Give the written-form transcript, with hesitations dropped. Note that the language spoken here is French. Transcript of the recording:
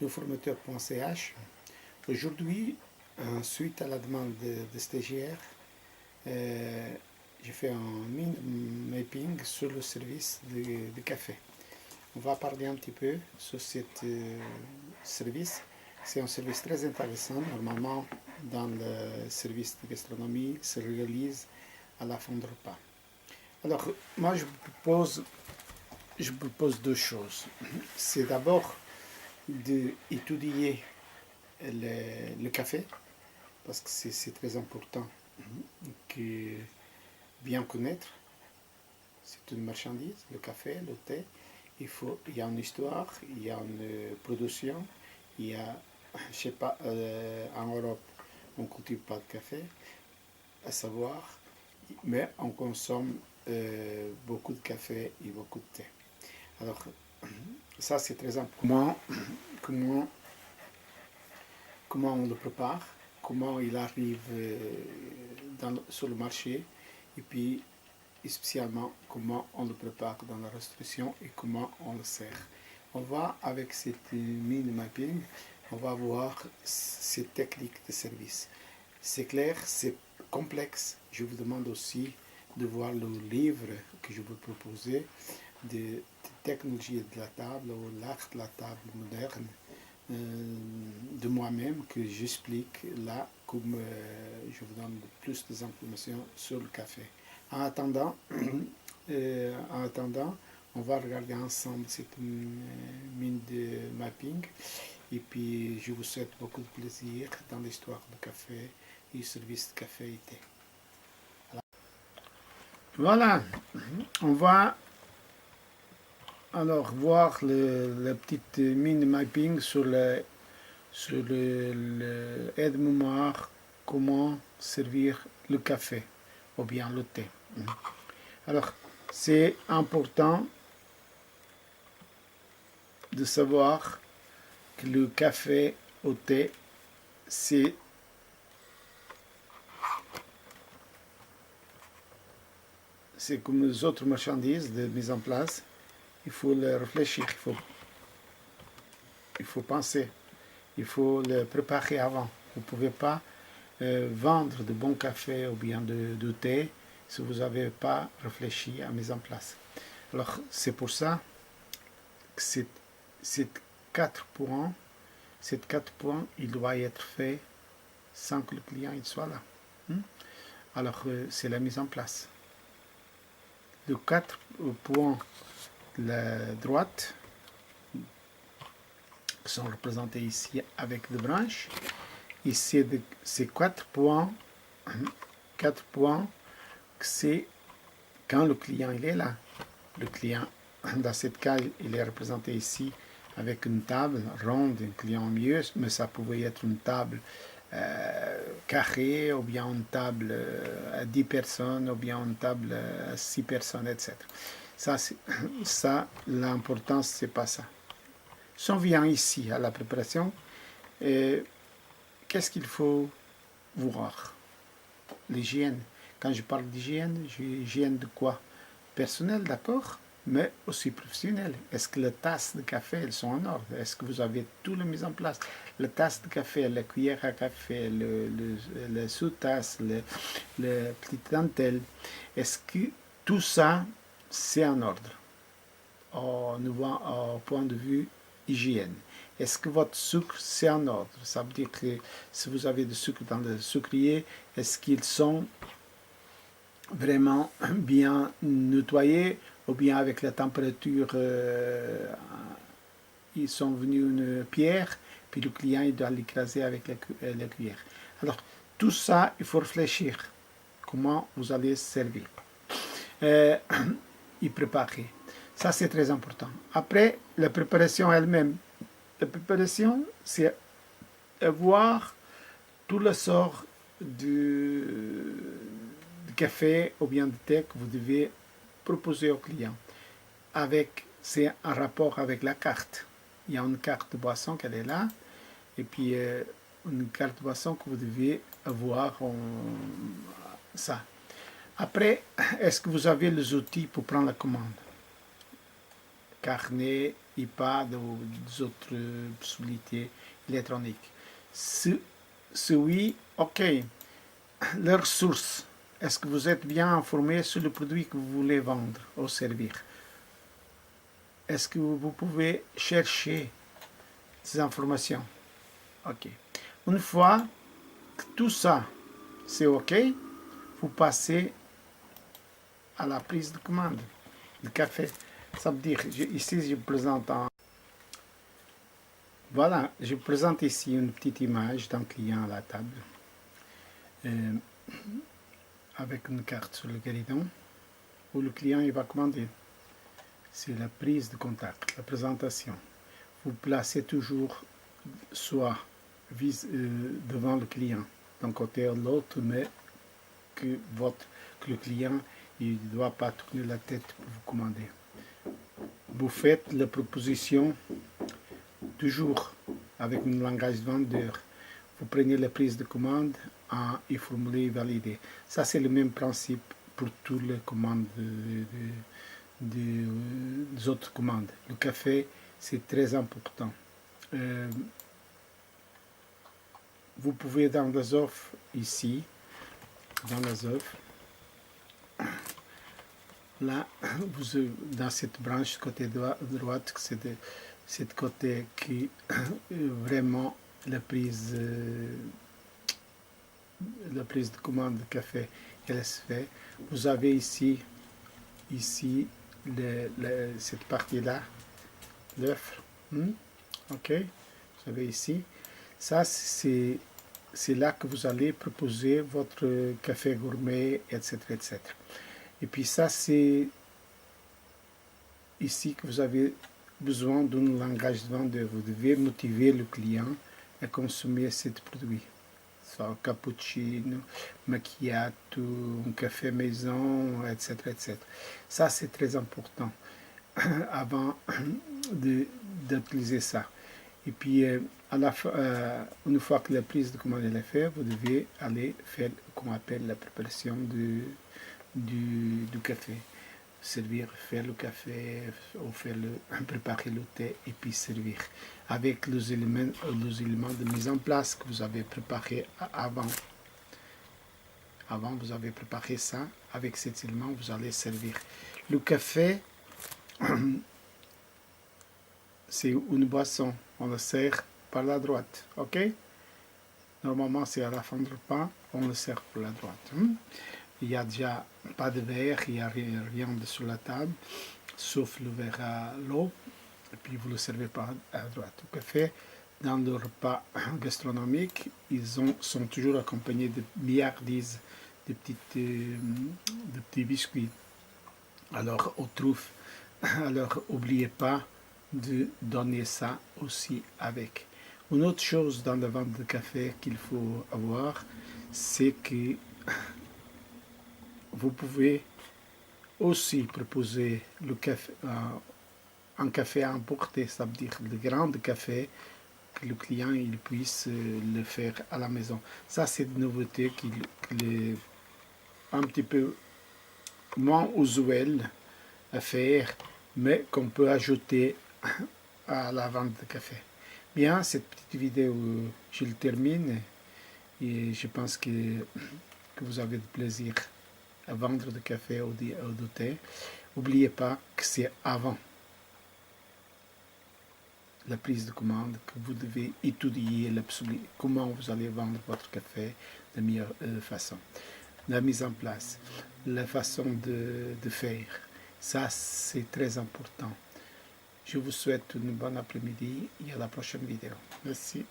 de formateur.ch. Aujourd'hui, suite à la demande de stagiaires, j'ai fait un mind mapping sur le service de café. On va parler un petit peu sur ce service. C'est un service très intéressant. Normalement, dans le service de gastronomie, se réalise à la fin du repas. Alors, moi, je propose deux choses. C'est d'abord d'étudier le café, parce que c'est très important que bien connaître. C'est une marchandise, le café, le thé. Il y a une histoire, il y a une production, il y a, je sais pas, en Europe, on ne cultive pas de café, à savoir, mais on consomme beaucoup de café et beaucoup de thé. Alors, ça c'est très important. Comment, comment on le prépare, comment il arrive sur le marché, et puis spécialement comment on le prépare dans la restauration et comment on le sert. On va, avec cette mini mapping, on va voir ces techniques de service. C'est clair, c'est complexe. Je vous demande aussi de voir le livre que je vous proposer de technologie de la table ou l'art de la table moderne de moi-même que j'explique là comme je vous donne plus d'informations sur le café. En attendant, on va regarder ensemble cette mine de mapping et puis je vous souhaite beaucoup de plaisir dans l'histoire du café et du service de café et thé. Voilà, on va alors voir la petite mine mapping sur le aide-mémoire comment servir le café ou bien le thé. Alors, c'est important de savoir que le café au thé, c'est comme les autres marchandises de mise en place. Il faut le réfléchir, il faut penser, il faut le préparer avant. Vous ne pouvez pas vendre de bons cafés ou bien de thé si vous n'avez pas réfléchi à mise en place. Alors, c'est pour ça que ces quatre points, il doit être fait sans que le client il soit là. Alors, c'est la mise en place. Les quatre points de la droite sont représentés ici avec des branches. Et ces quatre points, c'est quand le client il est là. Le client, dans cette cas, il est représenté ici avec une table ronde, un client au milieu, mais ça pouvait être une table carrée, ou bien une table à 10 personnes, ou bien une table à 6 personnes, etc. Ça l'importance, c'est pas ça. Si on vient ici à la préparation, qu'est-ce qu'il faut voir? L'hygiène. Quand je parle d'hygiène, hygiène de quoi? Personnel, d'accord, mais aussi professionnel. Est-ce que les tasses de café, elles sont en ordre? Est-ce que vous avez tout le mis en place? Les tasses de café, la cuillère à café, le sous-tasse, le petite dentelle. Est-ce que tout ça, c'est en ordre au point de vue hygiène? Est-ce que votre sucre, c'est en ordre? Ça veut dire que si vous avez du sucre dans le sucrier, est-ce qu'ils sont vraiment bien nettoyés ou bien avec la température, ils sont venus une pierre, puis le client il doit l'écraser avec la cuillère. Alors, tout ça, il faut réfléchir comment vous allez servir et préparer. Ça, c'est très important. Après, la préparation elle-même. La préparation, c'est avoir tout le sort du café ou bien de thé que vous devez proposer au client. C'est un rapport avec la carte. Il y a une carte de boisson qu'elle est là, et puis une carte de boisson que vous devez avoir ça. Après, est-ce que vous avez les outils pour prendre la commande? carnet, iPad ou des autres possibilités électroniques. Si oui, ok. Les ressources. Est-ce que vous êtes bien informé sur le produit que vous voulez vendre ou servir? Est-ce que vous pouvez chercher ces informations? Ok. Une fois que tout ça, c'est ok, vous passez à la prise de commande du café. Ça veut dire, ici je présente voilà, je présente ici une petite image d'un client à la table avec une carte sur le guéridon où le client il va commander. C'est la prise de contact, la présentation. Vous placez toujours soit devant le client, d'un côté ou de l'autre, mais que le client ne doit pas tourner la tête pour vous commander. Vous faites la proposition toujours avec un langage vendeur. Vous prenez la prise de commande et formulez valider. Ça, c'est le même principe pour toutes les commandes des autres commandes. Le café, c'est très important. Vous pouvez dans les offres ici, dans les offres, là, dans cette branche côté droite, c'est cette côté qui vraiment la prise de commande de café, elle se fait. Vous avez ici cette partie-là, l'œuf. Ok, vous avez ici. Ça, c'est là que vous allez proposer votre café gourmet, etc., etc. Et puis ça, c'est ici que vous avez besoin d'un langage de vendeur. Vous devez motiver le client à consommer ce produit. Soit un cappuccino, macchiato, un café maison, etc., etc. Ça, c'est très important avant d'utiliser ça. Et puis, à la fin, une fois que la prise de commande est faite, vous devez aller faire ce qu'on appelle la préparation du café. Servir, faire le café, ou préparer le thé et puis servir. Avec les éléments de mise en place que vous avez préparés avant. Avant, vous avez préparé ça. Avec cet élément, vous allez servir. Le café, c'est une boisson. On le sert par la droite. Ok? Normalement, c'est à la fin du repas, on le sert par la droite. Il n'y a déjà pas de verre, il n'y a rien sur la table, sauf le verre à l'eau, et puis vous le servez par à droite. Le café, dans le repas gastronomique, sont toujours accompagnés de milliardises de petits biscuits. Alors, n'oubliez pas de donner ça aussi avec. Une autre chose dans la vente de café qu'il faut avoir, c'est que vous pouvez aussi proposer un café à emporter, ça veut dire le grand café, que le client il puisse le faire à la maison. Ça, c'est une nouveauté qui est un petit peu moins usuelle à faire, mais qu'on peut ajouter à la vente de café. Bien, cette petite vidéo, je le termine et je pense que vous avez du plaisir à vendre du café ou du thé. N'oubliez pas que c'est avant la prise de commande que vous devez étudier comment vous allez vendre votre café de meilleure façon. La mise en place, la façon de faire, ça c'est très important. Je vous souhaite une bonne après-midi et à la prochaine vidéo. Merci.